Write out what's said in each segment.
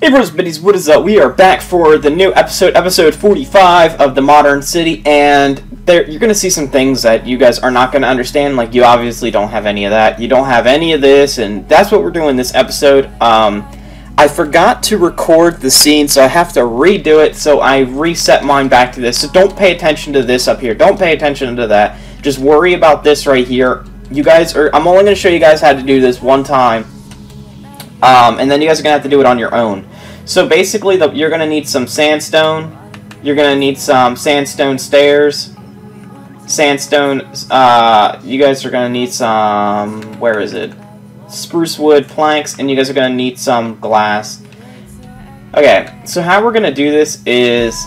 Hey bros, biddies, what is up? We are back for the new episode 45 of the Modern City, and you're going to see some things that you guys are not going to understand. Like, you obviously don't have any of that. You don't have any of this, and that's what we're doing this episode. I forgot to record the scene, so I have to redo it, so I reset mine back to this. So don't pay attention to this up here. Don't pay attention to that. Just worry about this right here. I'm only going to show you guys how to do this one time, and then you guys are going to have to do it on your own. So basically, you're going to need some sandstone. You're going to need some sandstone stairs. Sandstone, you guys are going to need some, where is it? Spruce wood planks, and you guys are going to need some glass. Okay, so how we're going to do this is,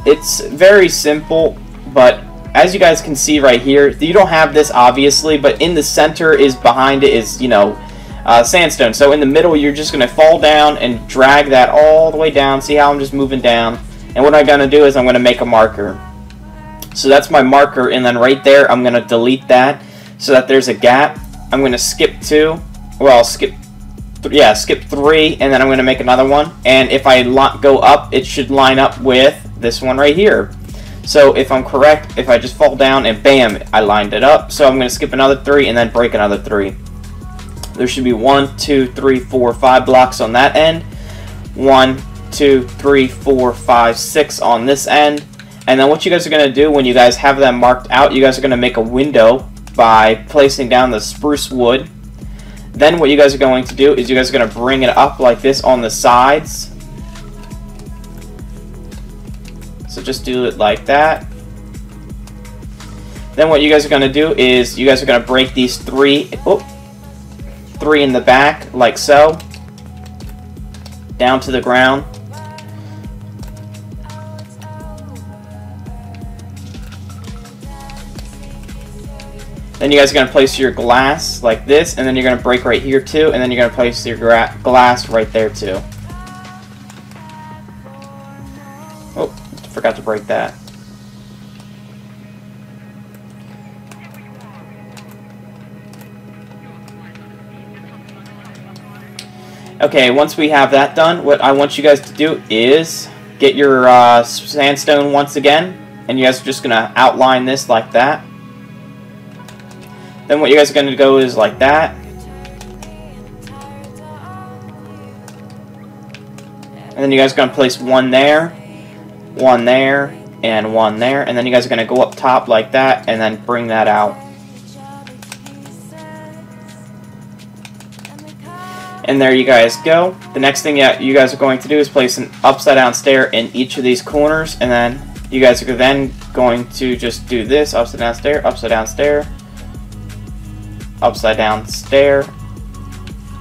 it's very simple, but as you guys can see right here, you don't have this obviously, but in the center is behind it is, you know, sandstone. So in the middle, you're just going to fall down and drag that all the way down. See how I'm just moving down? And what I'm going to do is I'm going to make a marker. So that's my marker, and then right there, I'm going to delete that so that there's a gap. I'm going to skip 2. Well, skip 3, and then I'm going to make another one. And if I go up, it should line up with this one right here. So if I'm correct, if I just fall down and bam, I lined it up. So I'm going to skip another 3 and then break another 3. There should be 1, 2, 3, 4, 5 blocks on that end. 1, 2, 3, 4, 5, 6 on this end. And then what you guys are going to do when you guys have that marked out, you guys are going to make a window by placing down the spruce wood. Then what you guys are going to do is you guys are going to bring it up like this on the sides. So just do it like that. Then what you guys are going to do is you guys are going to break these 3 in the back, like so, down to the ground. Then you guys are going to place your glass like this, and then you're going to break right here too, and then you're going to place your glass right there too. Oh, forgot to break that. Okay, once we have that done, what I want you guys to do is get your sandstone once again, and you guys are just going to outline this like that. Then what you guys are going to go is like that. And then you guys are going to place 1 there, 1 there, and 1 there. And then you guys are going to go up top like that, and then bring that out. And there you guys go. The next thing you guys are going to do is place an upside down stair in each of these corners, and then you guys are then going to just do this: upside down stair, upside down stair, upside down stair,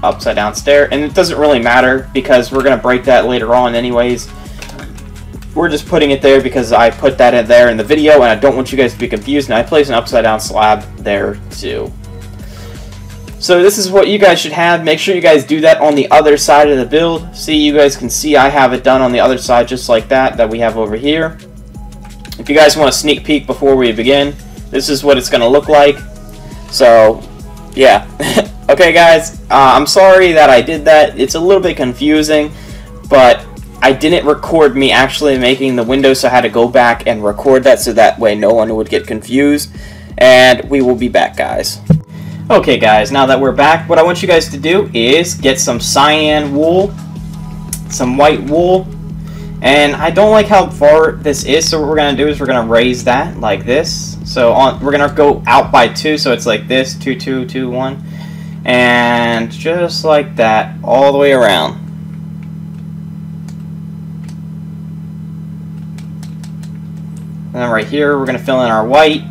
upside down stair. And it doesn't really matter because we're going to break that later on anyways. We're just putting it there because I put that in there in the video, and I don't want you guys to be confused, and I place an upside down slab there too. So this is what you guys should have. Make sure you guys do that on the other side of the build. See, you guys can see I have it done on the other side just like that we have over here. If you guys want a sneak peek before we begin, this is what it's going to look like. So, yeah. Okay, guys, I'm sorry that I did that. It's a little bit confusing, but I didn't record me actually making the window, so I had to go back and record that so that way no one would get confused. And we will be back, guys. Okay guys, now that we're back, what I want you guys to do is get some cyan wool, some white wool, and I don't like how far this is, so what we're going to do is we're going to raise that like this. So we're going to go out by 2, so it's like this, 2, 2, 2, 1, and just like that, all the way around. And then right here, we're going to fill in our white.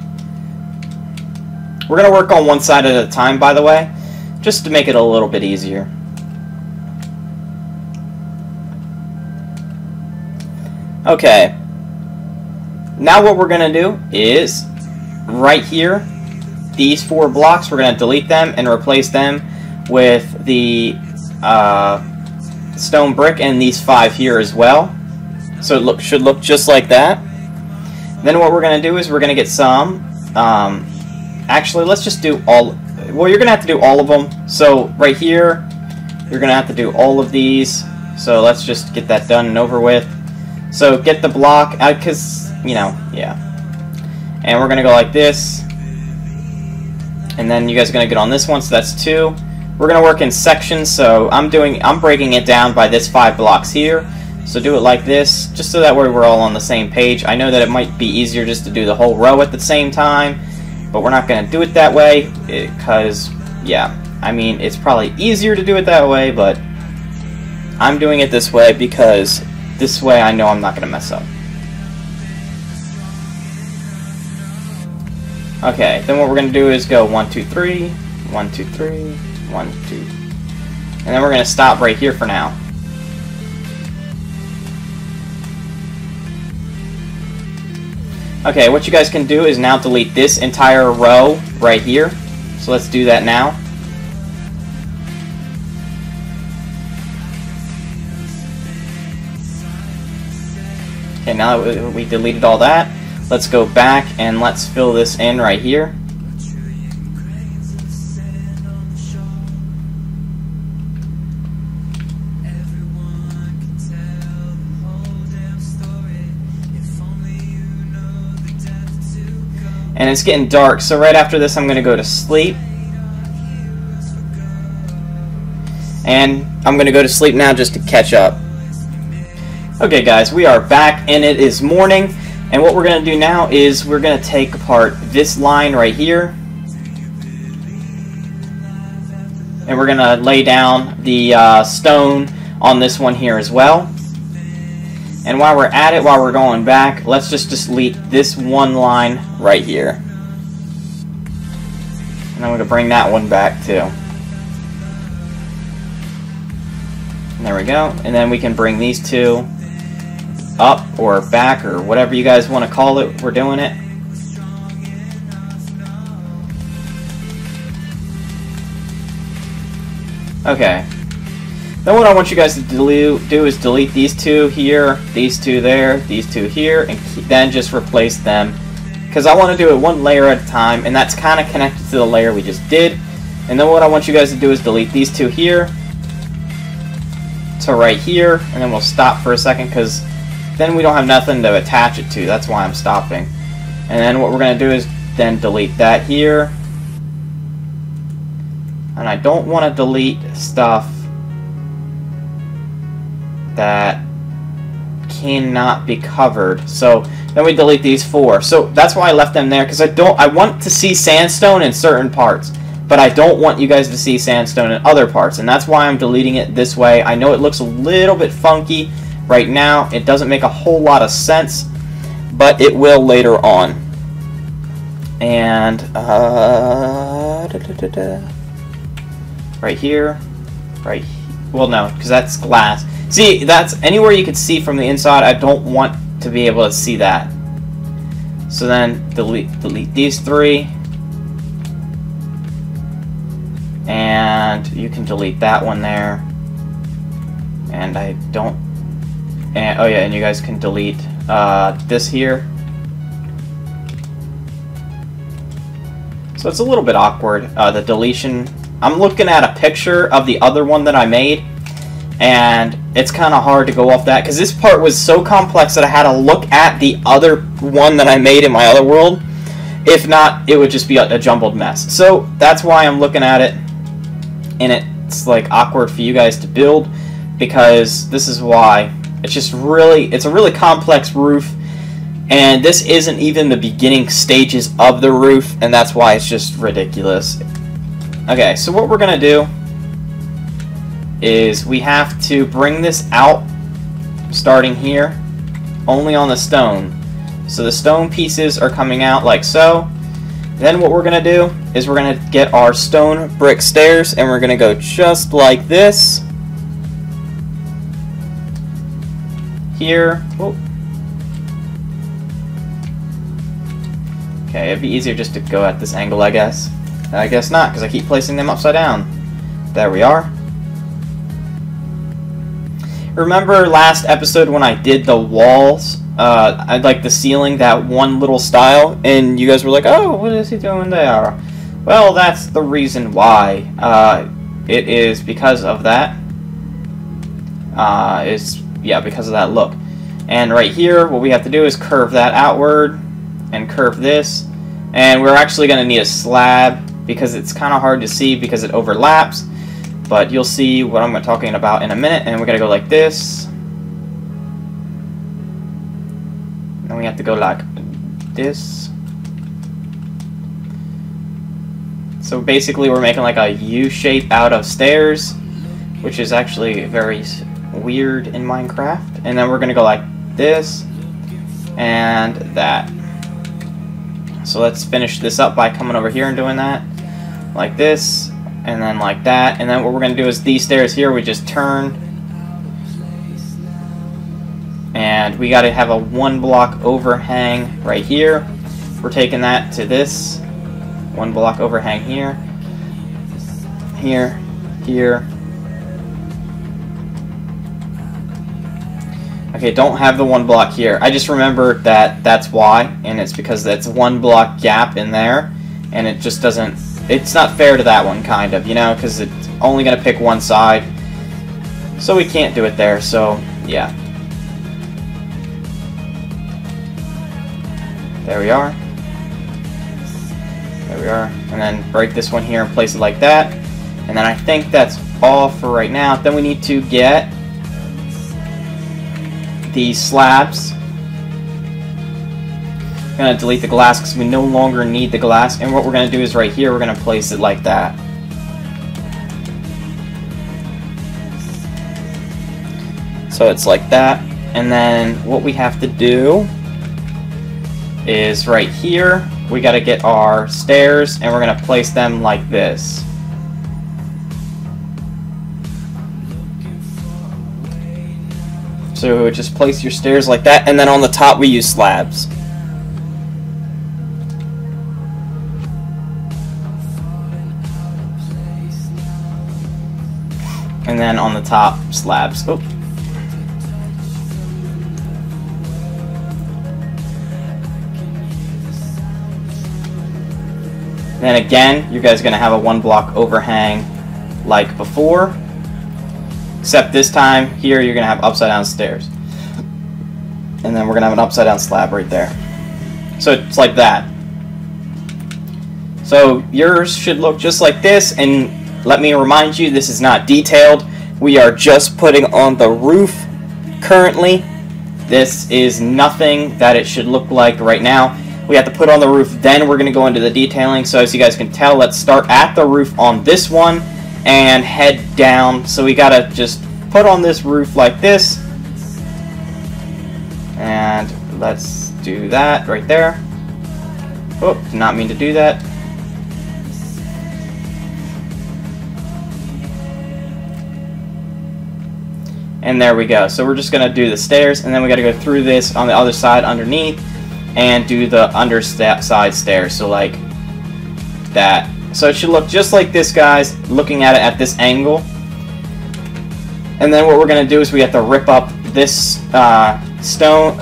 We're going to work on one side at a time, by the way, just to make it a little bit easier. Okay. Now what we're going to do is, right here, these 4 blocks, we're going to delete them and replace them with the stone brick and these 5 here as well. So it should look just like that. Then what we're going to do is we're going to get some... actually, let's just do all... Well, you're going to have to do all of them. So right here, you're going to have to do all of these. So let's just get that done and over with. So get the block, because, you know, yeah. And we're going to go like this. And then you guys are going to get on this one, so that's 2. We're going to work in sections, so I'm breaking it down by this 5 blocks here. So do it like this, just so that way we're all on the same page. I know that it might be easier just to do the whole row at the same time, but we're not going to do it that way, because, yeah, I mean, it's probably easier to do it that way, but I'm doing it this way because this way I know I'm not going to mess up. Okay, then what we're going to do is go 1, 2, 3, 1, 2, 3, 1, 2, and then we're going to stop right here for now. Okay, what you guys can do is now delete this entire row right here. So let's do that now. Okay, now that we deleted all that, let's go back and let's fill this in right here. And it's getting dark, so right after this I'm going to go to sleep. And I'm going to go to sleep now just to catch up. Okay guys, we are back and it is morning. And what we're going to do now is we're going to take apart this line right here. And we're going to lay down the stone on this one here as well. And while we're at it, while we're going back, let's just delete this one line right here. And I'm going to bring that one back too. And there we go. And then we can bring these two up or back or whatever you guys want to call it. We're doing it. Okay. Then what I want you guys to do is delete these two here, these two there, these two here, and then just replace them. Because I want to do it one layer at a time, and that's kind of connected to the layer we just did. And then what I want you guys to do is delete these two here to right here, and then we'll stop for a second because then we don't have nothing to attach it to. That's why I'm stopping. And then what we're going to do is then delete that here. And I don't want to delete stuff that cannot be covered. So then we delete these 4. So that's why I left them there, because I want to see sandstone in certain parts, but I don't want you guys to see sandstone in other parts, and that's why I'm deleting it this way. I know it looks a little bit funky right now. It doesn't make a whole lot of sense, but it will later on. And right here, right. Well, no, because that's glass. See, that's anywhere you can see from the inside. I don't want to be able to see that. So then delete these 3. And you can delete that one there. And I don't... And, oh yeah, and you guys can delete this here. So it's a little bit awkward, the deletion. I'm looking at a picture of the other one that I made, and it's kind of hard to go off that because this part was so complex that I had to look at the other one that I made in my other world. If not, it would just be a jumbled mess. So that's why I'm looking at it, and it's like awkward for you guys to build, because this is why. It's just really, it's a really complex roof, and this isn't even the beginning stages of the roof, and that's why it's just ridiculous. Okay, so what we're gonna do is we have to bring this out starting here only on the stone. So the stone pieces are coming out like so. Then what we're gonna do is we're gonna get our stone brick stairs, and we're gonna go just like this here. Whoa. Okay, it'd be easier just to go at this angle, I guess. I guess not, because I keep placing them upside down. There we are. Remember last episode when I did the walls? I like the ceiling, that one little style, and you guys were like, oh, what is he doing there? Well, that's the reason why. It is because of that. is, yeah, because of that look. And right here, what we have to do is curve that outward and curve this. And we're actually going to need a slab because it's kind of hard to see because it overlaps. But you'll see what I'm talking about in a minute. And we're going to go like this. Then we have to go like this. So basically we're making like a U shape out of stairs, which is actually very weird in Minecraft. And then we're going to go like this and that. So let's finish this up by coming over here and doing that like this and then like that. And then what we're going to do is these stairs here we just turn, and we got to have a 1 block overhang right here. We're taking that to this 1 block overhang here, here, here. Okay, don't have the 1 block here. I just remembered that that's why, and it's because that's 1 block gap in there, and it just doesn't, it's not fair to that one, kind of, you know, because it's only going to pick one side, so we can't do it there, so, yeah. There we are. There we are. And then break this one here and place it like that. And then I think that's all for right now. Then we need to get the slabs. I'm going to delete the glass because we no longer need the glass. And what we're going to do is right here, we're going to place it like that. So it's like that. And then what we have to do is right here, we got to get our stairs and we're going to place them like this. So just place your stairs like that, and then on the top we use slabs. And then on the top, slabs. Oh. Then again, you guys are going to have a 1 block overhang like before. Except this time, here you're going to have upside down stairs. And then we're going to have an upside down slab right there. So it's like that. So yours should look just like this, and let me remind you, this is not detailed. We are just putting on the roof currently. This is nothing that it should look like right now. We have to put on the roof, then we're going to go into the detailing. So as you guys can tell, let's start at the roof on this one and head down. So we gotta just put on this roof like this, and let's do that right there. Oh, did not mean to do that. And there we go. So we're just gonna do the stairs, and then we gotta go through this on the other side underneath and do the underside stairs, so like that. So it should look just like this, guys, looking at it at this angle. And then what we're going to do is we have to rip up this sandstone,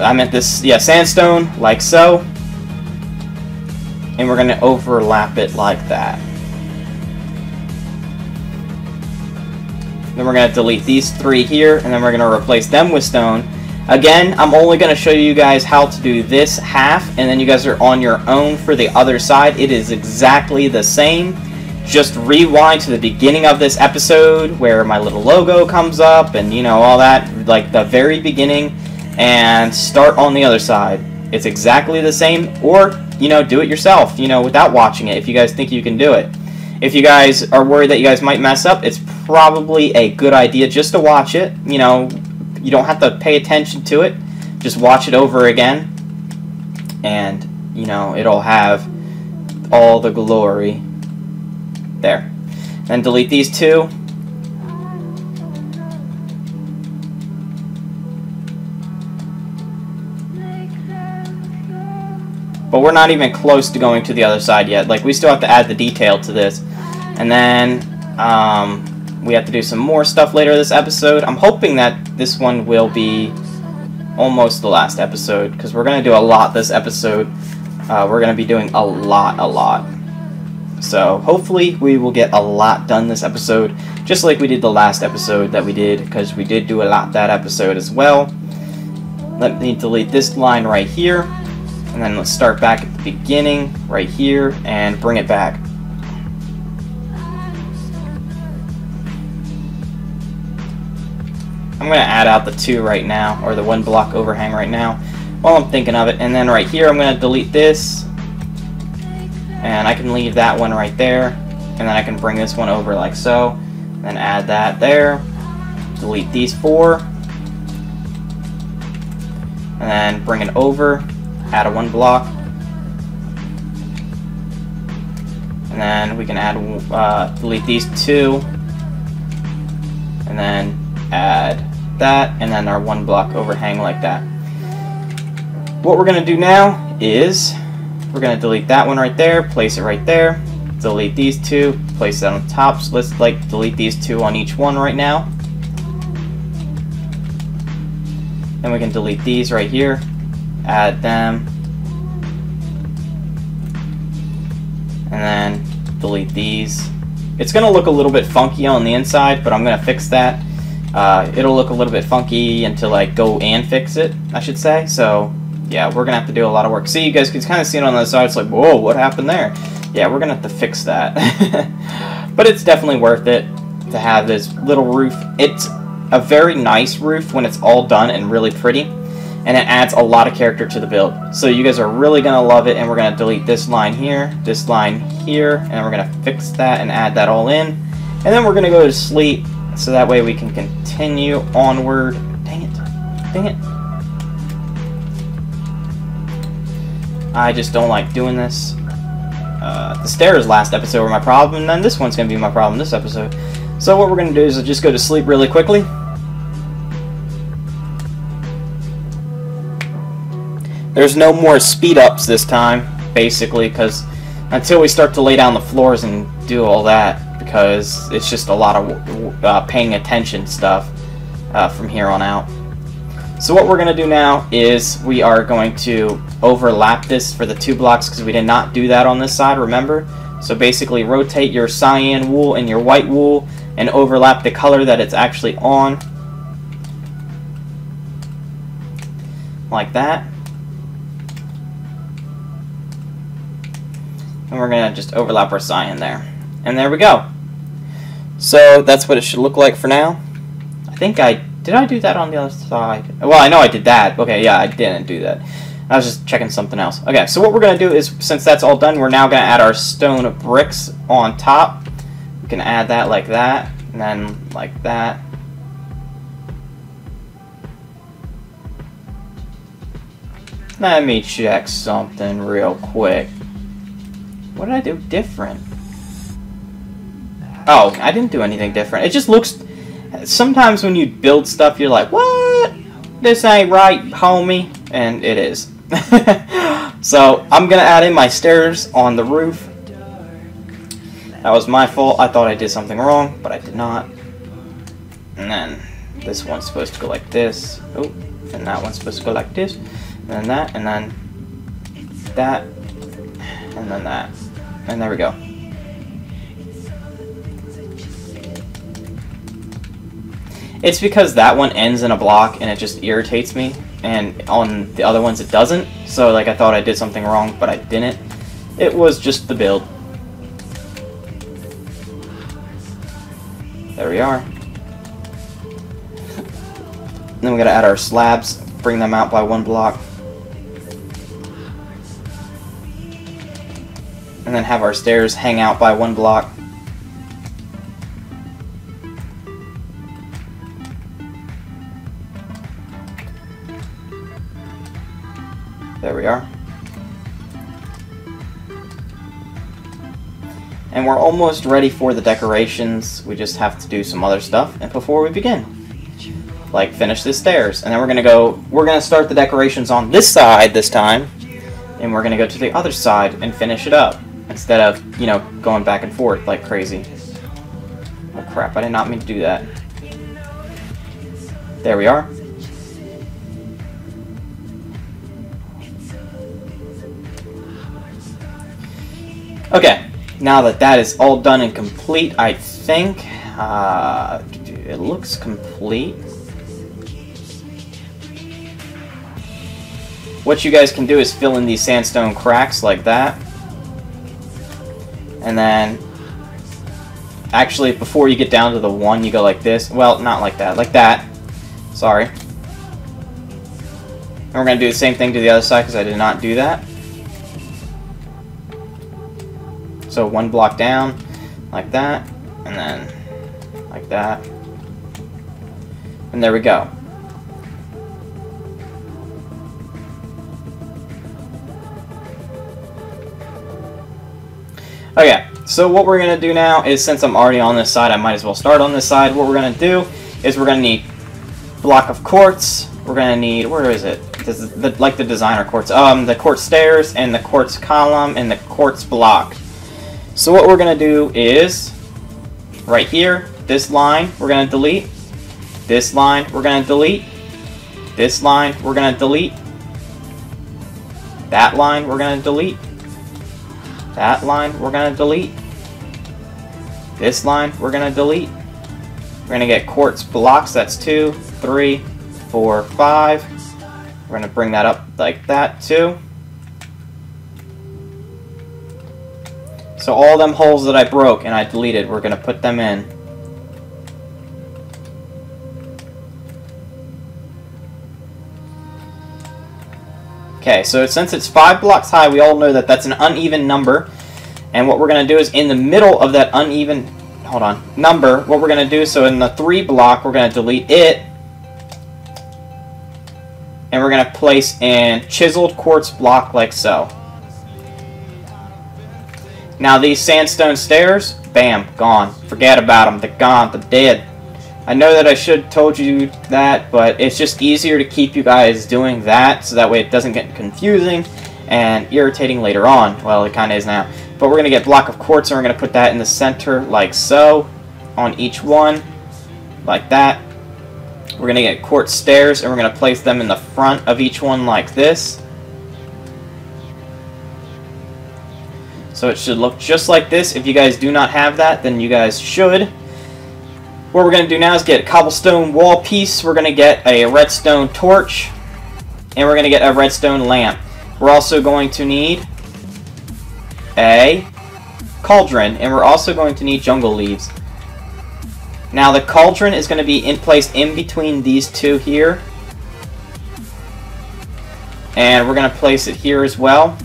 like so. And we're going to overlap it like that. Then we're going to delete these 3 here, and then we're going to replace them with stone. Again, I'm only going to show you guys how to do this half, and then you guys are on your own for the other side. It is exactly the same. Just rewind to the beginning of this episode where my little logo comes up and, you know, all that, like the very beginning, and start on the other side. It's exactly the same, or, you know, do it yourself, you know, without watching it if you guys think you can do it. If you guys are worried that you guys might mess up, it's probably a good idea just to watch it, you know. You don't have to pay attention to it. Just watch it over again, and, you know, it'll have all the glory there. Then delete these 2. But we're not even close to going to the other side yet. Like, we still have to add the detail to this. And then, we have to do some more stuff later this episode. I'm hoping that this one will be almost the last episode, because we're going to do a lot this episode. We're going to be doing a lot. So hopefully we will get a lot done this episode, just like we did the last episode that we did, because we did do a lot that episode as well. Let me delete this line right here, and then let's start back at the beginning right here and bring it back. I'm going to add out the 2 right now, or the 1 block overhang right now, while I'm thinking of it. And then right here I'm going to delete this, and I can leave that one right there, and then I can bring this one over like so, and add that there, delete these 4, and then bring it over, add a 1 block, and then we can add delete these 2, and then add that, and then our 1 block overhang like that. What we're going to do now is we're going to delete that one right there, place it right there, delete these 2, place it on top. So let's delete these 2 on each one right now. Then we can delete these right here, add them, and then delete these. It's going to look a little bit funky on the inside, but I'm going to fix that. It'll look a little bit funky until I go and fix it, I should say. So yeah, we're gonna have to do a lot of work. See, you guys can kind of see it on the side. It's like, whoa, what happened there? Yeah, we're gonna have to fix that. But it's definitely worth it to have this little roof. It's a very nice roof when it's all done and really pretty, and it adds a lot of character to the build. So you guys are really gonna love it. And we're gonna delete this line here, and we're gonna fix that and add that all in, and then we're gonna go to sleep. So that way we can continue onward. Dang it. Dang it. I just don't like doing this. The stairs last episode were my problem, and then this one's going to be my problem this episode. So what we're going to do is just go to sleep really quickly. There's no more speed ups this time, basically, because until we start to lay down the floors and do all that, because it's just a lot of paying attention stuff from here on out. So what we're going to do now is we are going to overlap this for the 2 blocks, because we did not do that on this side, remember? So basically rotate your cyan wool and your white wool and overlap the color that it's actually on. Like that. And we're going to just overlap our cyan there. And there we go. So that's what it should look like for now. I think did I do that on the other side? Well, I know I did that. Okay, yeah, I didn't do that. I was just checking something else. Okay, so what we're going to do is, since that's all done, we're now going to add our stone bricks on top. We can add that like that, and then like that. Let me check something real quick. What did I do different? Oh, I didn't do anything different. It just looks... Sometimes when you build stuff, you're like, what? This ain't right, homie. And it is. So, I'm going to add in my stairs on the roof. That was my fault. I thought I did something wrong, but I did not. And then this one's supposed to go like this. Oh, and that one's supposed to go like this. And then that, and then that, and then that. And there we go. It's because that one ends in a block and it just irritates me, and on the other ones it doesn't. So like I thought I did something wrong, but I didn't. It was just the build. There we are. Then we gotta add our slabs, bring them out by 1 block. And then have our stairs hang out by 1 block. There we are. And we're almost ready for the decorations. We just have to do some other stuff and before we begin. Like finish the stairs. And then we're gonna start the decorations on this side this time. And we're gonna go to the other side and finish it up. Instead of, you know, going back and forth like crazy. Oh crap, I did not mean to do that. There we are. Okay, Now that that is all done and complete, I think it looks complete. What you guys can do is fill in these sandstone cracks like that. And then, actually, before you get down to the 1, you go like this. Well, not like that. Like that. Sorry. And we're going to do the same thing to the other side because I did not do that. So 1 block down, like that, and then like that. And there we go. Okay, so what we're going to do now is, since I'm already on this side, I might as well start on this side. What we're going to do is we're going to need block of quartz. We're going to need, where is it? This is like the designer quartz. The quartz stairs and the quartz column and the quartz block. So what we're going to do is, right here, this line we're going to delete. This line we're going to delete. This line we're going to delete. That line we're going to delete. That line we're going to delete. This line we're going to delete. We're going to get quartz blocks. That's 2, 3, 4, 5. We're going to bring that up like that too. So all them holes that I broke and I deleted, we're going to put them in. Okay, so since it's 5 blocks high, we all know that that's an uneven number. And what we're going to do is in the middle of that uneven, number, what we're going to do, so in the 3 block, we're going to delete it. And we're going to place in chiseled quartz block like so. Now these sandstone stairs, bam, gone. Forget about them. They're gone. They're dead. I know that I should have told you that, but it's just easier to keep you guys doing that so that way it doesn't get confusing and irritating later on. Well, it kind of is now. But we're going to get block of quartz and we're going to put that in the center like so on each one, like that. We're going to get quartz stairs and we're going to place them in the front of each one like this. So it should look just like this. If you guys do not have that, then you guys should. What we're going to do now is get a cobblestone wall piece. We're going to get a redstone torch. And we're going to get a redstone lamp. We're also going to need a cauldron. And we're also going to need jungle leaves. Now the cauldron is going to be placed in between these two here. And we're going to place it here as well.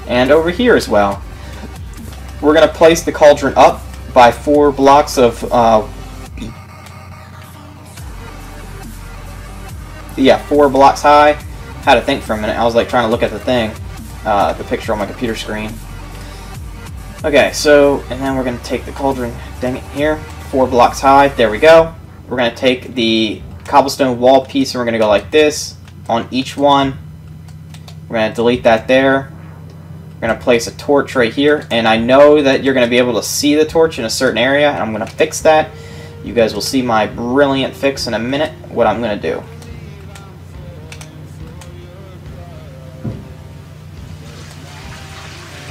And over here as well. We're going to place the cauldron up by 4 blocks of, 4 blocks high. Had to think for a minute. I was like trying to look at the thing, the picture on my computer screen. Okay, so, and then we're going to take the cauldron, dang it, here, 4 blocks high. There we go. We're going to take the cobblestone wall piece and we're going to go like this on each one. We're going to delete that there. We're going to place a torch right here, and I know that you're going to be able to see the torch in a certain area, and I'm going to fix that. You guys will see my brilliant fix in a minute, what I'm going to do.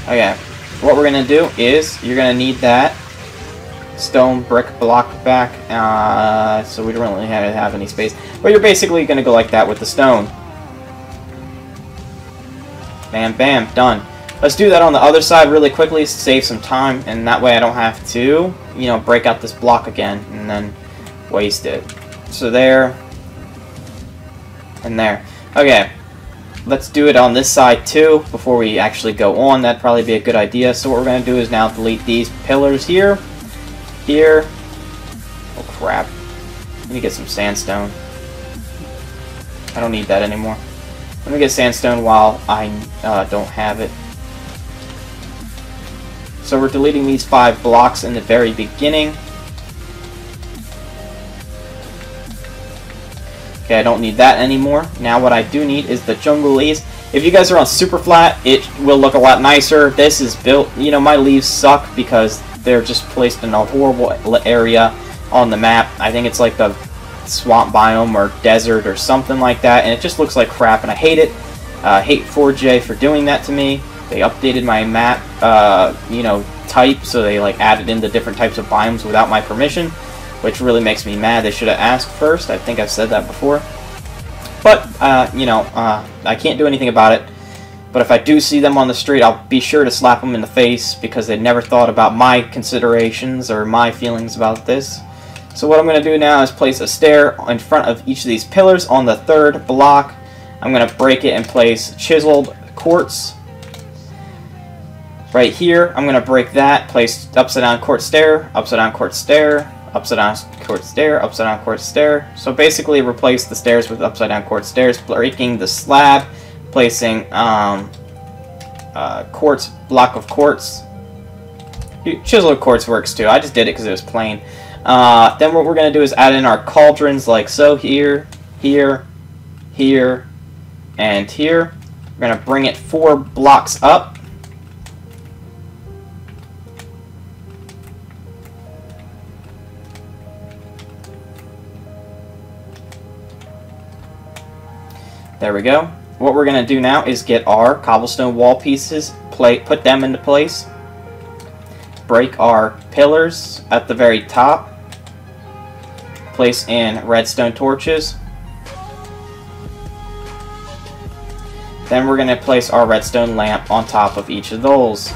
Okay, what we're going to do is, you're going to need that stone brick block back, so we don't really have any space, but you're basically going to go like that with the stone. Bam, bam, done. Let's do that on the other side really quickly, save some time, and that way I don't have to, break out this block again and then waste it. So there, and there. Okay, let's do it on this side too, before we actually go on. That'd probably be a good idea. So what we're going to do is now delete these pillars here, here. Oh crap, let me get some sandstone. I don't need that anymore. Let me get sandstone while I don't have it. So we're deleting these 5 blocks in the very beginning. Okay, I don't need that anymore. Now what I do need is the jungle leaves. If you guys are on super flat, it will look a lot nicer. This is built, my leaves suck because they're just placed in a horrible area on the map. I think it's like the swamp biome or desert or something like that, and it just looks like crap, and I hate it. Hate 4J for doing that to me. They updated my map, you know, type, so they like added in the different types of biomes without my permission, which really makes me mad. They should have asked first. I think I've said that before. But, you know, I can't do anything about it. But if I do see them on the street, I'll be sure to slap them in the face because they never thought about my considerations or my feelings about this. So what I'm going to do now is place a stair in front of each of these pillars on the third block. I'm going to break it and place chiseled quartz. Right here, I'm going to break that, place upside down quartz stair, upside down quartz stair, upside down quartz stair, upside down quartz stair. So basically replace the stairs with upside down quartz stairs, breaking the slab, placing quartz, block of quartz. Chiseled quartz works too. I just did it because it was plain. Then what we're going to do is add in our cauldrons like so, here, here, here, and here. We're going to bring it 4 blocks up. There we go. What we're going to do now is get our cobblestone wall pieces, put them into place, break our pillars at the very top, place in redstone torches. Then we're going to place our redstone lamp on top of each of those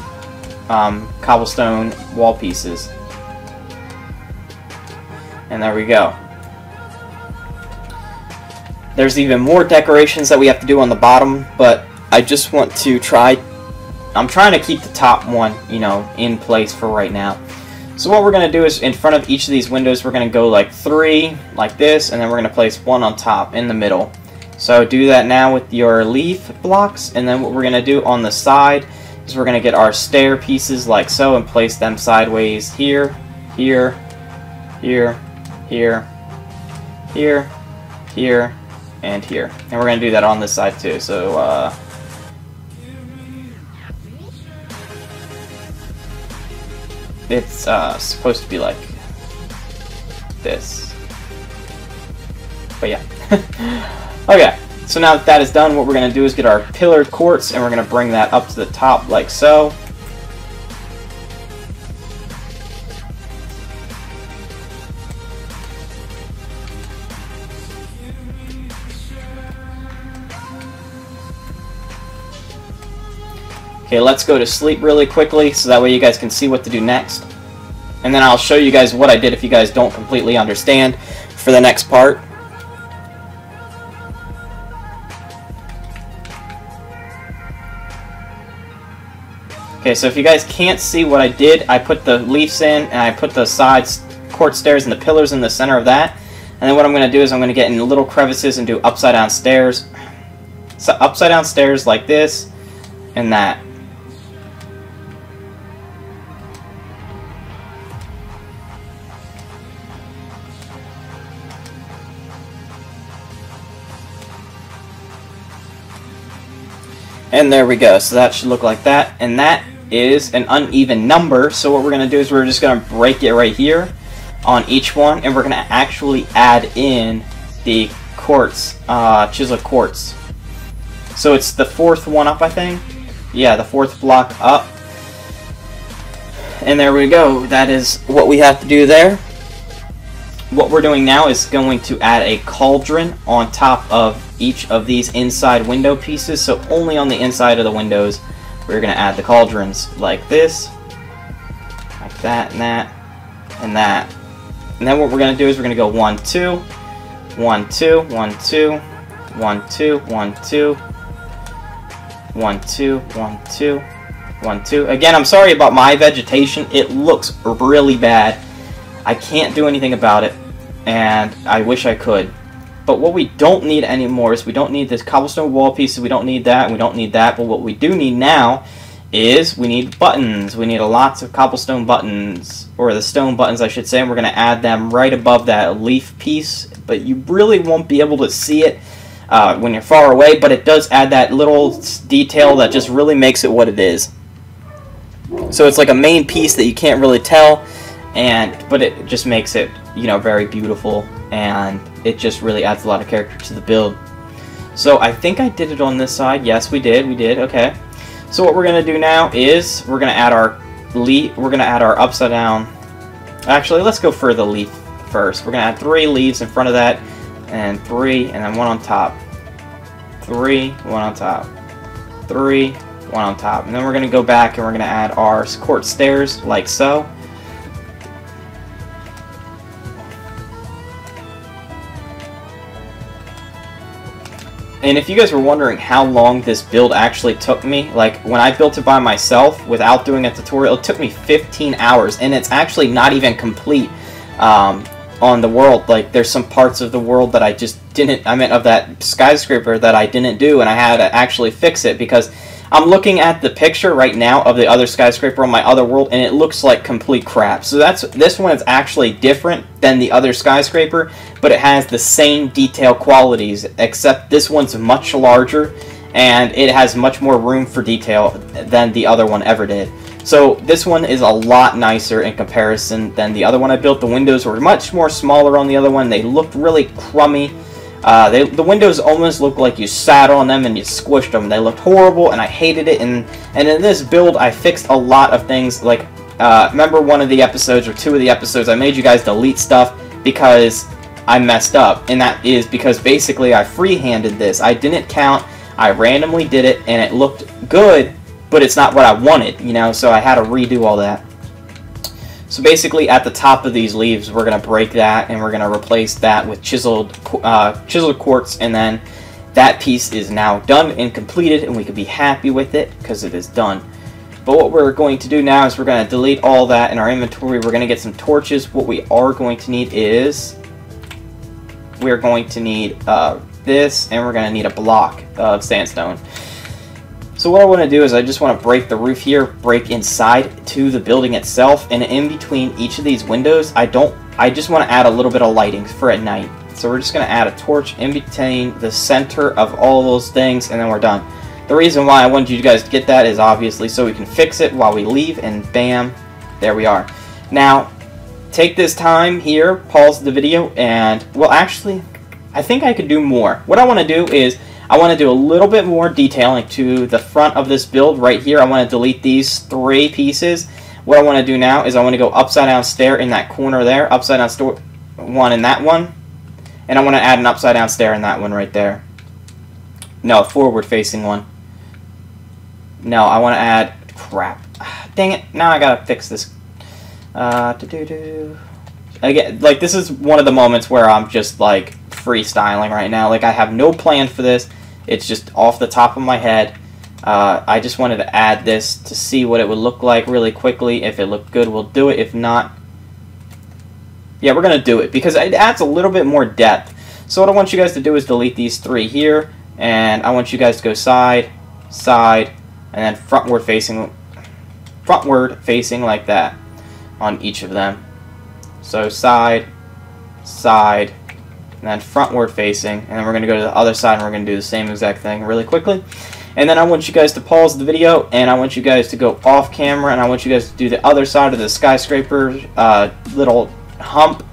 cobblestone wall pieces. And there we go. There's even more decorations that we have to do on the bottom, but I just want to try. I'm trying to keep the top one, you know, in place for right now. So what we're going to do is in front of each of these windows, we're going to go like 3, like this, and then we're going to place 1 on top in the middle. So do that now with your leaf blocks, and then what we're going to do on the side is we're going to get our stair pieces like so and place them sideways here, here, here, here, here, here, and here. And we're going to do that on this side too. So it's supposed to be like this. But yeah. Okay, so now that that is done, what we're going to do is get our pillared quartz and we're going to bring that up to the top like so. Okay, let's go to sleep really quickly so that way you guys can see what to do next. And then I'll show you guys what I did if you guys don't completely understand for the next part. Okay, so if you guys can't see what I did, I put the leaves in and I put the sides quartz stairs and the pillars in the center of that. And then what I'm going to do is I'm going to get in little crevices and do upside down stairs. So upside down stairs like this and that. And there we go. So that should look like that. And that is an uneven number. So what we're going to do is we're just going to break it right here on each one. And we're going to actually add in the quartz, chiseled quartz. So it's the 4th one up, I think. Yeah, the 4th block up. And there we go. That is what we have to do there. What we're doing now is going to add a cauldron on top of each of these inside window pieces. So only on the inside of the windows we're going to add the cauldrons like this, like that, and that, and that. And then what we're going to do is we're going to go 1, 2, 1, 2, 1, 2, 1, 2, 1, 2, 1, 2, 1, 2, 1, 2. Again, I'm sorry about my vegetation. It looks really bad. I can't do anything about it, and I wish I could. But what we don't need anymore is we don't need this cobblestone wall pieces, we don't need that, and we don't need that. But what we do need now is we need buttons. We need lots of cobblestone buttons, or the stone buttons I should say, and we're going to add them right above that leaf piece. But you really won't be able to see it when you're far away, but it does add that little detail that just really makes it what it is. So it's like a main piece that you can't really tell, but it just makes it, you know, very beautiful, and it just really adds a lot of character to the build. So I think I did it on this side. Yes, we did. Okay. So what we're gonna do now is we're gonna add our upside down. Actually, let's go for the leaf first. We're gonna add 3 leaves in front of that, and 3, and then 1 on top. 3, 1 on top. 3, 1 on top. And then we're gonna go back and we're gonna add our quartz stairs like so. And if you guys were wondering how long this build actually took me, like when I built it by myself without doing a tutorial, it took me 15 hours, and it's actually not even complete on the world. Like there's some parts of the world that I just didn't, I meant of that skyscraper that I didn't do, and I had to actually fix it because I'm looking at the picture right now of the other skyscraper on my other world, and it looks like complete crap. So this one is actually different than the other skyscraper, but it has the same detail qualities, except this one's much larger, and it has much more room for detail than the other one ever did. So this one is a lot nicer in comparison than the other one I built. The windows were much more smaller on the other one. They looked really crummy. The windows almost looked like you sat on them and you squished them. They looked horrible, and I hated it. And in this build, I fixed a lot of things. Like, remember one of the episodes, or 2 of the episodes, I made you guys delete stuff because I messed up. And that is because basically I free-handed this. I didn't count. I randomly did it, and it looked good, but it's not what I wanted, you know, so I had to redo all that. So basically, at the top of these leaves, we're going to break that, and we're going to replace that with chiseled quartz, and then that piece is now done and completed, and we can be happy with it because it is done. But what we're going to do now is we're going to delete all that in our inventory. We're going to get some torches. What we are going to need is we're going to need this, and we're going to need a block of sandstone. So what I want to do is I just want to break the roof here, break inside to the building itself, and in between each of these windows, I just want to add a little bit of lighting for at night. So we're just going to add a torch in between the center of all those things, and then we're done. The reason why I wanted you guys to get that is obviously so we can fix it while we leave, and bam, there we are. Now, take this time here, pause the video, and, well, actually, I think I could do more. What I want to do is I want to do a little bit more detailing to the front of this build right here. I want to delete these 3 pieces. What I want to do now is I want to go upside down stair in that corner there, upside down one in that one, and I want to add an upside down stair in that one right there. No, forward facing one. No, I want to add, crap. Dang it, now I gotta fix this. Again, like, this is one of the moments where I'm just like freestyling right now. Like, I have no plan for this. It's just off the top of my head. I just wanted to add this to see what it would look like really quickly. If it looked good, we'll do it. If not, yeah, we're going to do it because it adds a little bit more depth. So what I want you guys to do is delete these 3 here, and I want you guys to go side, side, and then frontward facing like that on each of them. So side, side, and then frontward facing, and then we're going to go to the other side and we're going to do the same exact thing really quickly. And then I want you guys to pause the video, and I want you guys to go off camera, and I want you guys to do the other side of the skyscraper little hump,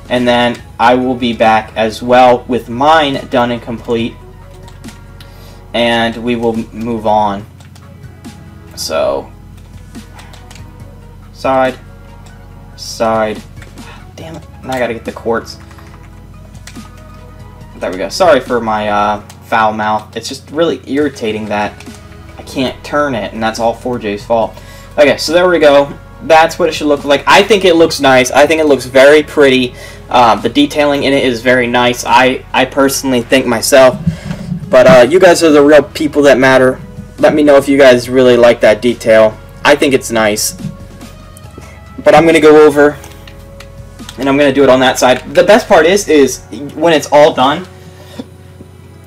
and then I will be back as well with mine done and complete, and we will move on. So side, side, damn it, now I gotta get the quartz. There we go. Sorry for my foul mouth. It's just really irritating that I can't turn it, and that's all 4J's fault. Okay, so there we go. That's what it should look like. I think it looks nice. I think it looks very pretty. The detailing in it is very nice. I personally think myself. But you guys are the real people that matter. Let me know if you guys really like that detail. I think it's nice. But I'm going to go over, and I'm going to do it on that side. The best part is when it's all done,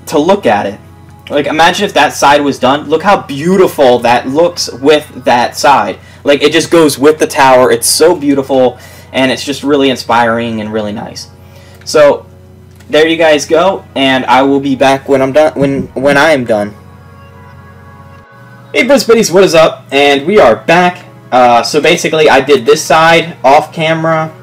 to look at it. Like, imagine if that side was done. Look how beautiful that looks with that side. Like, it just goes with the tower. It's so beautiful, and it's just really inspiring and really nice. So, there you guys go, and I will be back when I'm done. When I am done. Hey, Biddies, what is up? And we are back. So basically, I did this side off camera.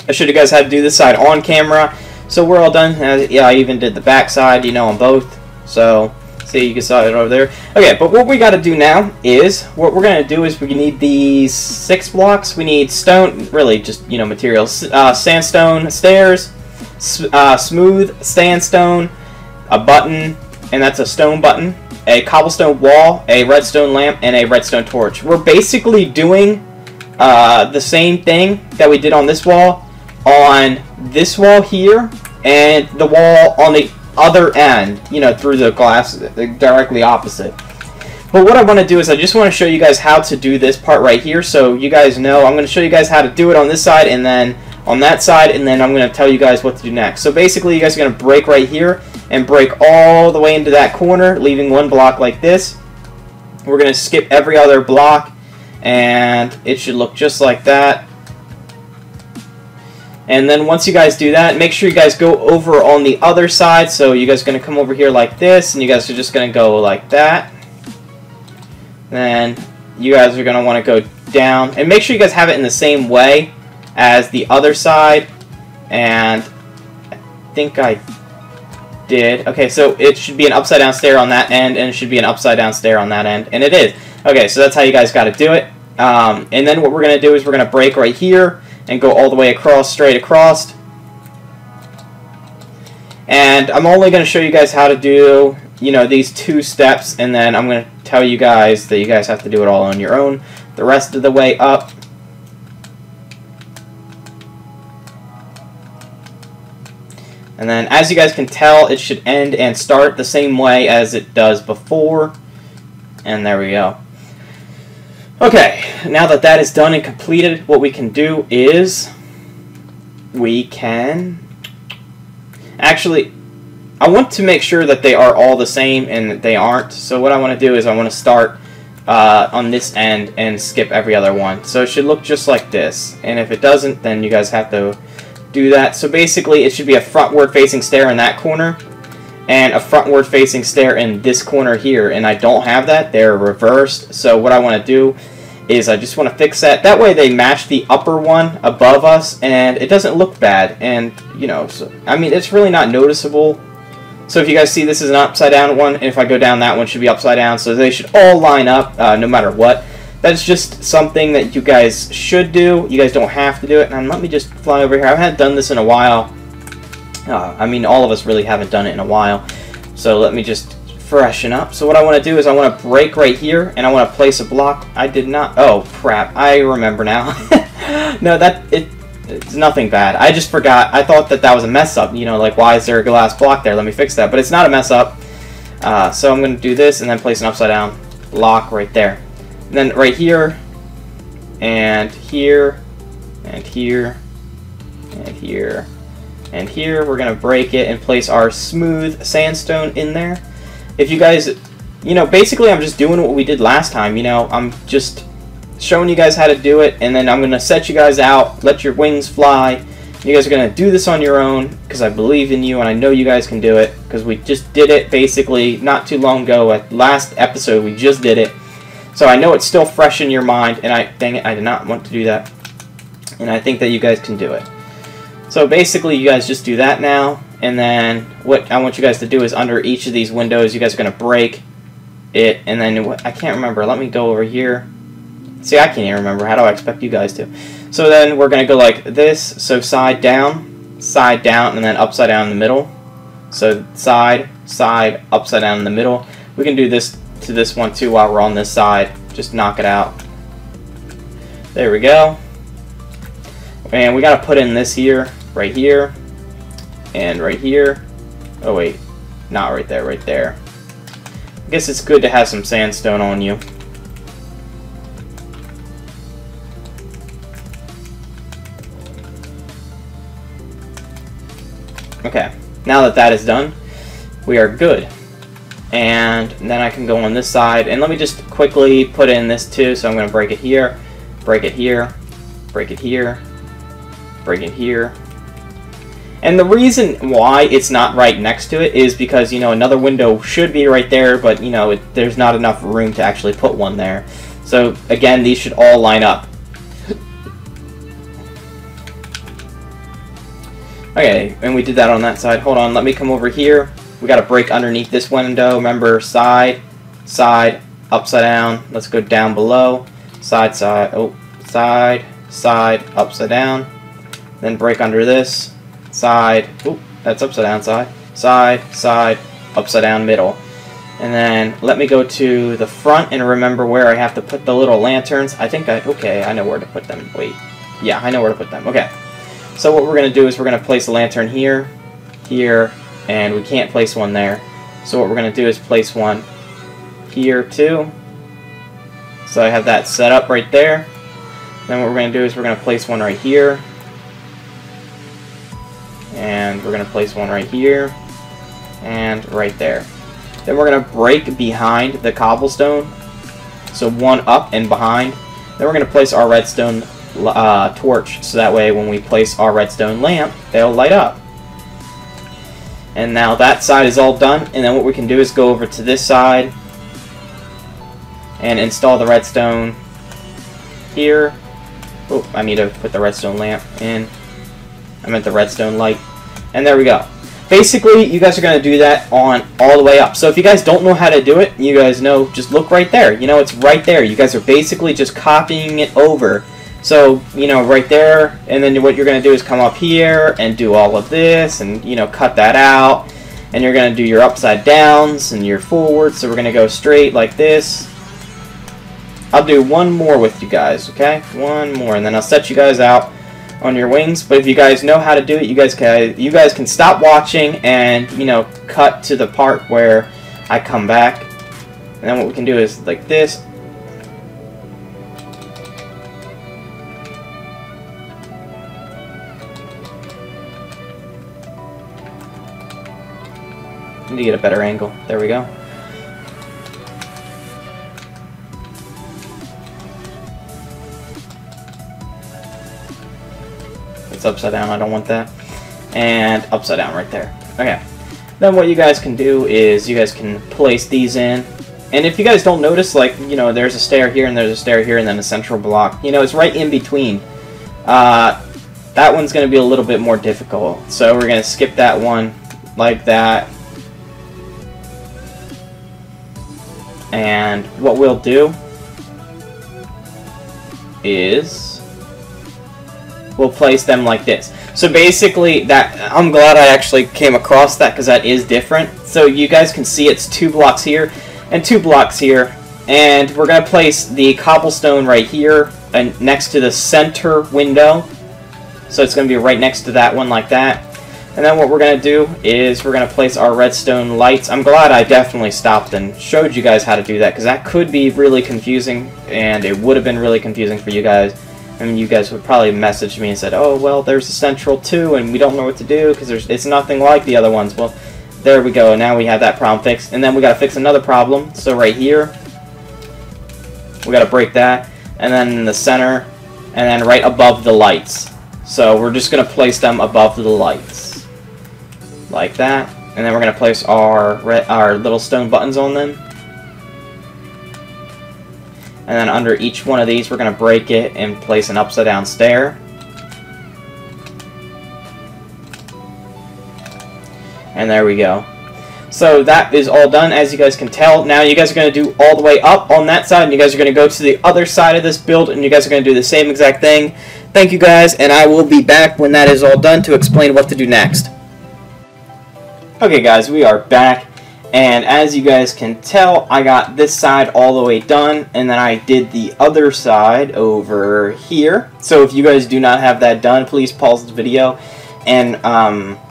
I showed you guys how to do this side on camera. So we're all done. Yeah, I even did the back side, you know, on both. So See, you can saw it over there. Okay, but what we got to do now is, what we're going to do is we need these 6 blocks. We need stone, really just, you know, materials. Sandstone stairs, smooth sandstone, a button, and that's a stone button, a cobblestone wall, a redstone lamp, and a redstone torch. We're basically doing the same thing that we did on this wall here, and the wall on the other end, you know, through the glass, directly opposite. But what I want to do is I just want to show you guys how to do this part right here, so you guys know. I'm going to show you guys how to do it on this side and then on that side, and then I'm going to tell you guys what to do next. So basically, you guys are going to break right here and break all the way into that corner, leaving 1 block like this. We're going to skip every other block, and it should look just like that. And then once you guys do that, make sure you guys go over on the other side. So you guys are going to come over here like this, and you guys are just going to go like that. Then you guys are going to want to go down. And make sure you guys have it in the same way as the other side. And I think I did. Okay, so it should be an upside down stair on that end, and it should be an upside down stair on that end. And it is. Okay, so that's how you guys got to do it. And then what we're going to do is we're going to break right here and go all the way across, straight across. And I'm only going to show you guys how to do, you know, these 2 steps, and then I'm going to tell you guys that you guys have to do it all on your own the rest of the way up. And then, as you guys can tell, it should end and start the same way as it does before. And there we go. Okay, now that that is done and completed, what we can do is we can... Actually, I want to make sure that they are all the same and that they aren't. So what I want to do is I want to start on this end and skip every other one. So it should look just like this. And if it doesn't, then you guys have to do that. So basically, it should be a frontward facing stair in that corner and a frontward facing stair in this corner here, and I don't have that. They're reversed. So what I want to do is I just want to fix that. That way they match the upper one above us, and it doesn't look bad. And, you know, so, I mean, it's really not noticeable. So if you guys see, this is an upside down one, and if I go down, that one should be upside down. So they should all line up no matter what. That's just something that you guys should do. You guys don't have to do it. And let me just fly over here. I haven't done this in a while. I mean, all of us really haven't done it in a while. So let me just freshen up. So what I want to do is I want to break right here, and I want to place a block. I did not... Oh, crap. I remember now. No, it's nothing bad. I just forgot. I thought that was a mess up. You know, like, why is there a glass block there? Let me fix that. But it's not a mess up. So I'm going to do this and then place an upside down block right there. And then right here, and here, and here, and here, and here, we're going to break it and place our smooth sandstone in there. If you guys, you know, basically I'm just doing what we did last time, you know, I'm just showing you guys how to do it, and then I'm going to set you guys out, let your wings fly. You guys are going to do this on your own, because I believe in you, and I know you guys can do it, because we just did it basically not too long ago. At last episode, we just did it. So I know it's still fresh in your mind, and dang it, I did not want to do that. And I think that you guys can do it. So basically, you guys just do that now, and then what I want you guys to do is under each of these windows, you guys are going to break it, and then I can't remember. Let me go over here. See, I can't even remember. How do I expect you guys to? So then we're going to go like this. So side down, and then upside down in the middle. So side, side, upside down in the middle. We can do this to this one too while we're on this side. Just knock it out. There we go. And we got to put in this here, right here, and right here. Oh wait, not right there, right there. I guess it's good to have some sandstone on you. Okay, now that that is done, we are good. And then I can go on this side, and let me just quickly put in this too. So I'm going to break it here, break it here, break it here, break it here. And the reason why it's not right next to it is because, you know, another window should be right there, but, you know, there's not enough room to actually put one there. So again, these should all line up. Okay, and we did that on that side. Hold on, let me come over here. We got to break underneath this window. Remember, side, side, upside down. Let's go down below. Side, side, oh, side, side, upside down. Then break under this. Side, oh, that's upside down side. Side, side, upside down, middle. And then let me go to the front and remember where I have to put the little lanterns. Okay, I know where to put them. Wait. Yeah, I know where to put them. Okay. So what we're going to do is we're going to place a lantern here, here, and we can't place one there. So what we're going to do is place one here too. So I have that set up right there. Then what we're going to do is we're going to place one right here. And we're going to place one right here. And right there. Then we're going to break behind the cobblestone. So one up and behind. Then we're going to place our redstone torch. So that way when we place our redstone lamp, they'll light up. And now that side is all done. And then what we can do is go over to this side. And install the redstone here. Oh, I need to put the redstone lamp in. I meant the redstone light. And there we go. Basically, you guys are going to do that on all the way up. So if you guys don't know how to do it, you guys know, just look right there. You know, it's right there. You guys are basically just copying it over. So, you know, right there, and then what you're going to do is come up here and do all of this and, you know, cut that out. And you're going to do your upside downs and your forwards. So we're going to go straight like this. I'll do one more with you guys, okay? One more, and then I'll set you guys out on your wings. But if you guys know how to do it, you guys can stop watching and, you know, cut to the part where I come back. And then what we can do is like this. Need to get a better angle. There we go. It's upside down, I don't want that. And upside down right there. Okay. Then what you guys can do is you guys can place these in. And if you guys don't notice, like, you know, there's a stair here and there's a stair here and then a central block. You know, it's right in between. That one's going to be a little bit more difficult. So we're going to skip that one like that. And what we'll do is we'll place them like this. So basically, that I'm glad I actually came across that because that is different. So you guys can see it's 2 blocks here and 2 blocks here. And we're going to place the cobblestone right here and next to the center window. So it's going to be right next to that one like that. And then what we're going to do is we're going to place our redstone lights. I'm glad I definitely stopped and showed you guys how to do that because that could be really confusing and it would have been really confusing for you guys. And you guys would probably message me and said, oh, well, there's a central too and we don't know what to do because it's nothing like the other ones. Well, there we go. Now we have that problem fixed. And then we got to fix another problem. So right here, we got to break that. And then in the center, and then right above the lights. So we're just going to place them above the lights. Like that. And then we're going to place our little stone buttons on them. And then under each one of these, we're going to break it and place an upside down stair. And there we go. So that is all done, as you guys can tell. Now you guys are going to do all the way up on that side, and you guys are going to go to the other side of this build, and you guys are going to do the same exact thing. Thank you guys, and I will be back when that is all done to explain what to do next. Okay guys, we are back, and as you guys can tell, I got this side all the way done, and then I did the other side over here. So if you guys do not have that done, please pause the video and,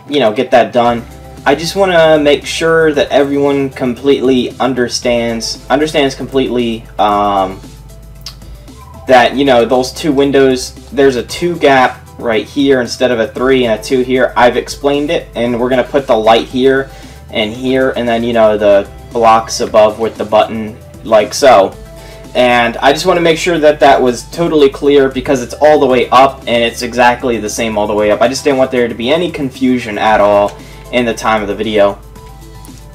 you know, get that done. I just want to make sure that everyone completely understands completely, that, you know, those 2 windows, there's a 2 gap right here instead of a 3 and a 2 here. I've explained it, and we're going to put the light here, and then, you know, the blocks above with the button, like so. And I just want to make sure that that was totally clear, because it's all the way up, and it's exactly the same all the way up. I just didn't want there to be any confusion at all in the time of the video.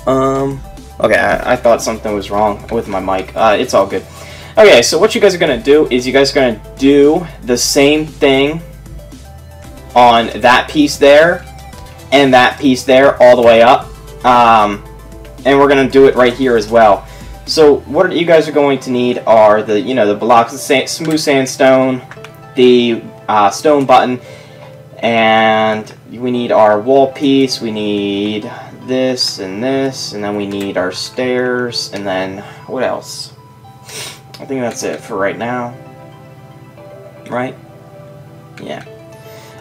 Okay, I thought something was wrong with my mic. It's all good. Okay, so what you guys are going to do is you guys are going to do the same thing on that piece there and that piece there all the way up. and we're going to do it right here as well. So what you guys are going to need are the the blocks of smooth sandstone, the stone button, and we need our wall piece. We need this, and then we need our stairs, and then what else? I think that's it for right now. Right? Yeah.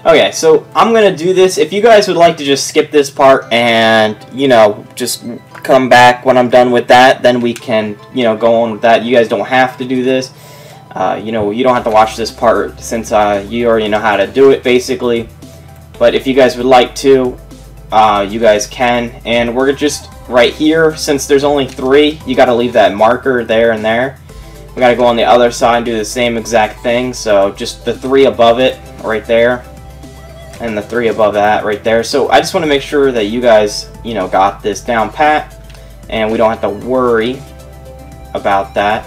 Okay, so I'm gonna do this. If you guys would like to just skip this part and just come back when I'm done with that, then we can go on with that. You guys don't have to do this. You don't have to watch this part since you already know how to do it basically. But if you guys would like to, you guys can. And we're just right here, since there's only 3, you got to leave that marker there and there. We got to go on the other side and do the same exact thing. So just the 3 above it right there, and the 3 above that right there. So I just want to make sure that you guys got this down pat, and we don't have to worry about that.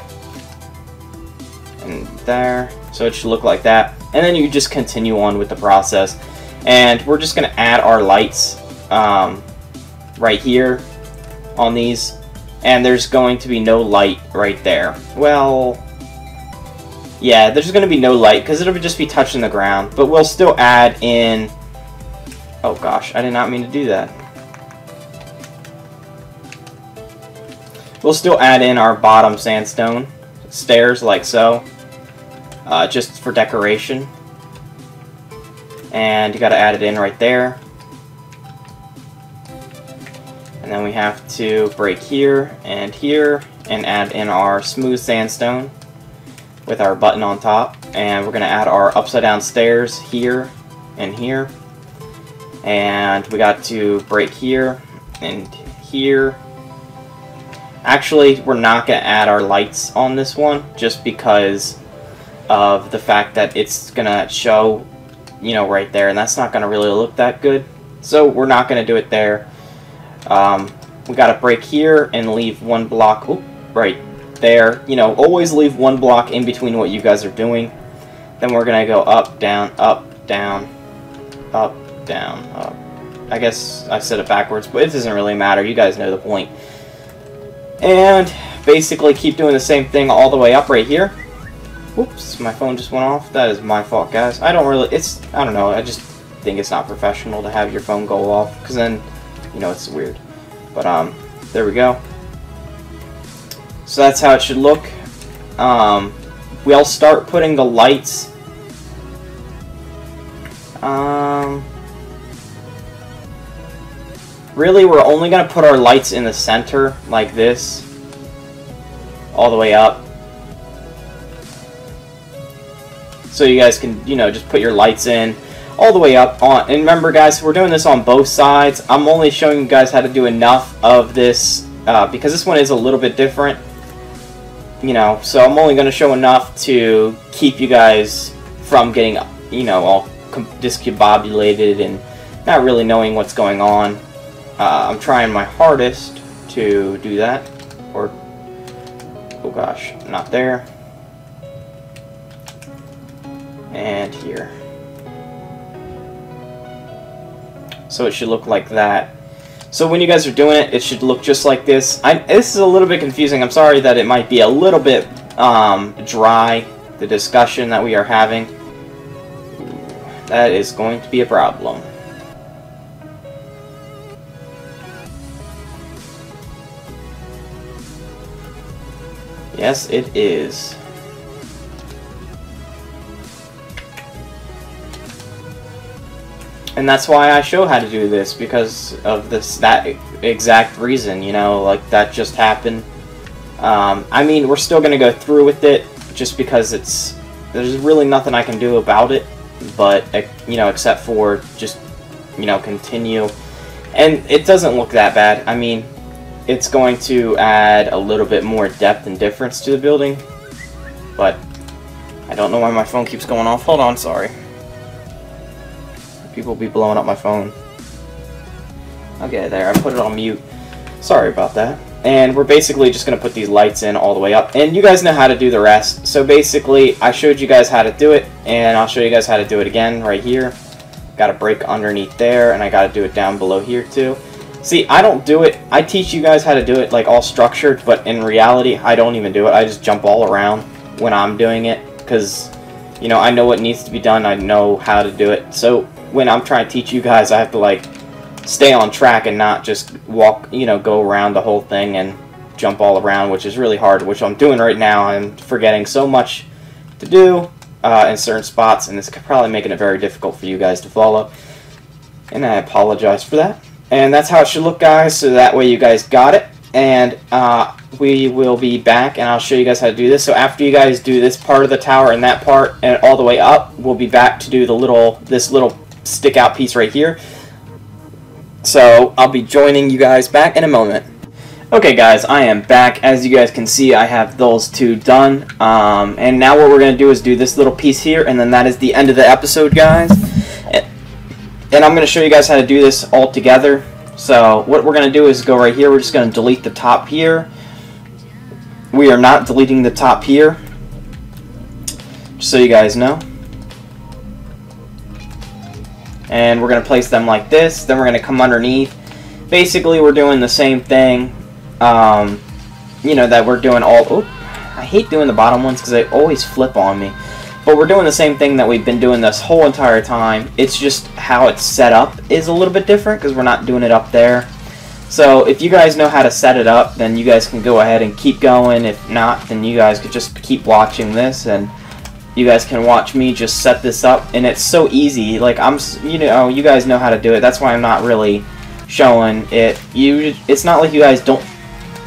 And there, so it should look like that, and then you just continue on with the process. And we're just going to add our lights right here on these, and there's going to be no light right there. Well, yeah, there's going to be no light because it'll just be touching the ground, but we'll still add in... Oh gosh, I did not mean to do that. We'll still add in our bottom sandstone stairs like so, just for decoration. And you got to add it in right there. And then we have to break here and add in our smooth sandstone with our button on top. And we're going to add our upside down stairs here and here. And we got to break here and here. Actually, we're not going to add our lights on this one just because of the fact that it's going to show right there, and that's not going to really look that good. So we're not going to do it there. We got to break here and leave 1 block right there. Always leave 1 block in between what you guys are doing. Then we're going to go up, down, up, down, up, down, up. I guess I said it backwards, but it doesn't really matter. You guys know the point. And basically keep doing the same thing all the way up right here. Whoops, my phone just went off. That is my fault, guys. I don't know, I just think it's not professional to have your phone go off, because then, it's weird. But, there we go. So that's how it should look. We'll start putting the lights. Really, we're only going to put our lights in the center, like this, all the way up. So you guys can, just put your lights in all the way up on. And remember, guys, we're doing this on both sides. I'm only showing you guys how to do enough of this because this one is a little bit different. So I'm only going to show enough to keep you guys from getting, all discombobulated and not really knowing what's going on. I'm trying my hardest to do that. Or, oh gosh, not there. And here. So it should look like that. So when you guys are doing it, it should look just like this. This is a little bit confusing. I'm sorry that it might be a little bit dry, the discussion that we are having. That is going to be a problem. Yes, it is. And that's why I show how to do this, because of that exact reason, like that just happened. I mean, we're still going to go through with it, just because there's really nothing I can do about it, but, except for just, continue. And it doesn't look that bad. I mean, it's going to add a little bit more depth and difference to the building, but I don't know why my phone keeps going off. Hold on, sorry. People be blowing up my phone. Okay, there, I put it on mute. Sorry about that. And we're basically just going to put these lights in all the way up. And you guys know how to do the rest. So basically, I showed you guys how to do it, and I'll show you guys how to do it again right here. Got to break underneath there, and I got to do it down below here too. See, I don't do it. I teach you guys how to do it like all structured, but in reality, I don't even do it. I just jump all around when I'm doing it because, you know, I know what needs to be done. I know how to do it. So when I'm trying to teach you guys, I have to like stay on track and not just walk, you know, go around the whole thing and jump all around, which is really hard, which I'm doing right now. I'm forgetting so much to do in certain spots, and it's probably making it very difficult for you guys to follow, and I apologize for that. And that's how it should look, guys, so that way you guys got it. And we will be back, and I'll show you guys how to do this. So after you guys do this part of the tower and that part and all the way up, we'll be back to do the this little stick out piece right here. So I'll be joining you guys back in a moment. Okay, guys, I am back. As you guys can see, I have those two done. And now what we're going to do is do this little piece here, and then that is the end of the episode, guys. And I'm going to show you guys how to do this all together. So what we're going to do is go right here. We're just going to delete the top here. We are not deleting the top here, just so you guys know. And we're going to place them like this. Then we're going to come underneath. Basically, we're doing the same thing, you know, that we're doing all... Oh, I hate doing the bottom ones because they always flip on me. But we're doing the same thing that we've been doing this whole entire time. It's just how it's set up is a little bit different because we're not doing it up there. So if you guys know how to set it up, then you guys can go ahead and keep going. If not, then you guys could just keep watching this, and you guys can watch me just set this up. And it's so easy. Like, you know, you guys know how to do it. That's why I'm not really showing it. It's not like you guys don't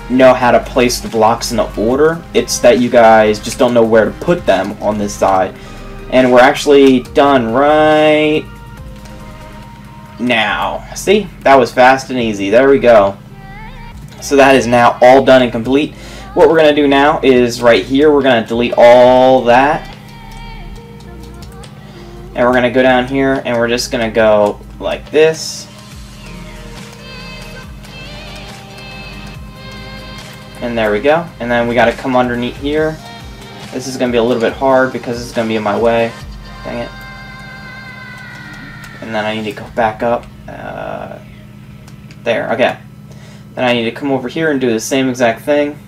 know how to place the blocks in the order. It's that you guys just don't know where to put them on this side. And we're actually done right now. See? That was fast and easy. There we go. So that is now all done and complete. What we're going to do now is right here, we're going to delete all that. And we're going to go down here and we're just going to go like this. And there we go. And then we got to come underneath here. This is going to be a little bit hard because it's going to be in my way. Dang it. And then I need to go back up. There. Okay. Then I need to come over here and do the same exact thing.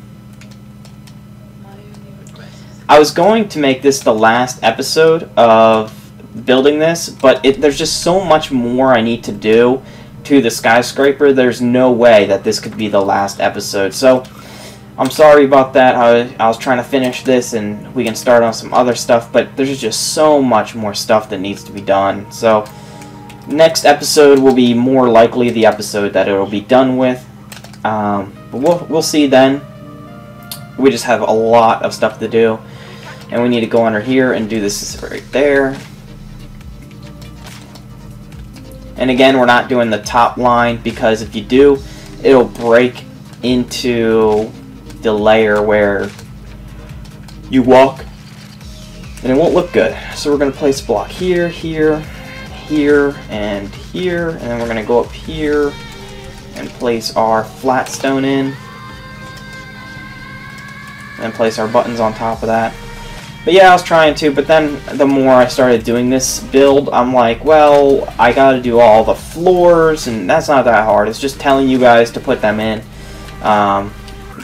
I was going to make this the last episode of building this, but there's just so much more I need to do to the skyscraper. There's no way that this could be the last episode. So I'm sorry about that. I was trying to finish this and we can start on some other stuff, but there's just so much more stuff that needs to be done. So next episode will be more likely the episode that it'll be done with. But we'll see then. We just have a lot of stuff to do, and we need to go under here and do this right there. And again, we're not doing the top line because if you do, it'll break into the layer where you walk and it won't look good. So we're going to place a block here, here, here, and here, and then we're going to go up here and place our flat stone in, and place our buttons on top of that. But yeah, I was trying to, but then the more I started doing this build, I'm like, well, I gotta do all the floors, and that's not that hard. It's just telling you guys to put them in.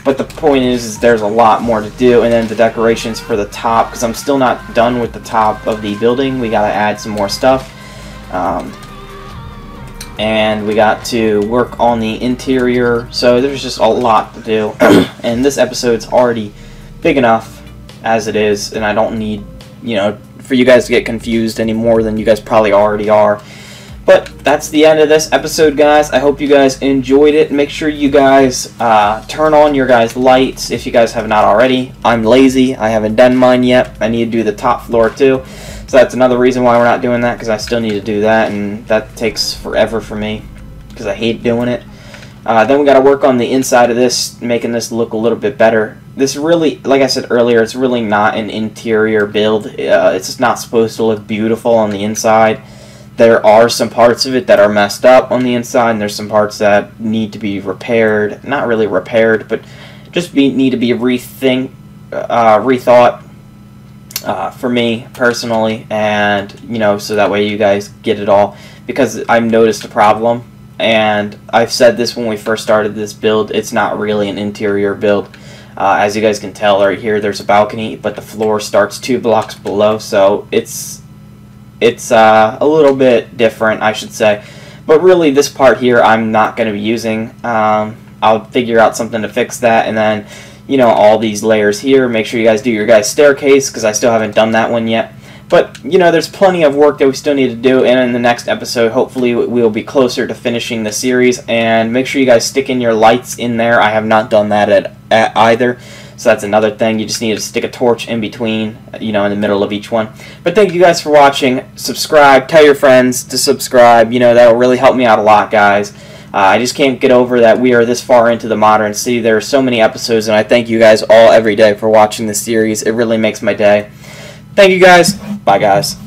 But the point is there's a lot more to do, and then the decorations for the top, because I'm still not done with the top of the building. We gotta add some more stuff. And we got to work on the interior, so there's just a lot to do. And this episode's already big enough as it is, and I don't need, you know, for you guys to get confused any more than you guys probably already are. But that's the end of this episode, guys. I hope you guys enjoyed it. Make sure you guys turn on your guys' lights if you guys have not already. I'm lazy. I haven't done mine yet. I need to do the top floor too. So that's another reason why we're not doing that, because I still need to do that, and that takes forever for me because I hate doing it. Then we got to work on the inside of this, making this look a little bit better. This really, like I said earlier, it's really not an interior build. It's just not supposed to look beautiful on the inside. There are some parts of it that are messed up on the inside, and there's some parts that need to be repaired. Not really repaired, but just need to be rethought for me personally, and you know, so that way you guys get it all. Because I've noticed a problem and I've said this when we first started this build, it's not really an interior build. As you guys can tell right here, there's a balcony, but the floor starts 2 blocks below, so it's a little bit different, I should say. But really, this part here I'm not going to be using. I'll figure out something to fix that, and then, you know, all these layers here, make sure you guys do your guys' staircase, because I still haven't done that one yet. But, you know, there's plenty of work that we still need to do, and in the next episode, hopefully we'll be closer to finishing the series, and make sure you guys stick in your lights in there. I have not done that at either, so that's another thing. You just need to stick a torch in between, you know, in the middle of each one. But thank you guys for watching. Subscribe. Tell your friends to subscribe. You know, that will really help me out a lot, guys. I just can't get over that we are this far into the Modern City. There are so many episodes, and I thank you guys all every day for watching this series. It really makes my day. Thank you guys. Bye, guys.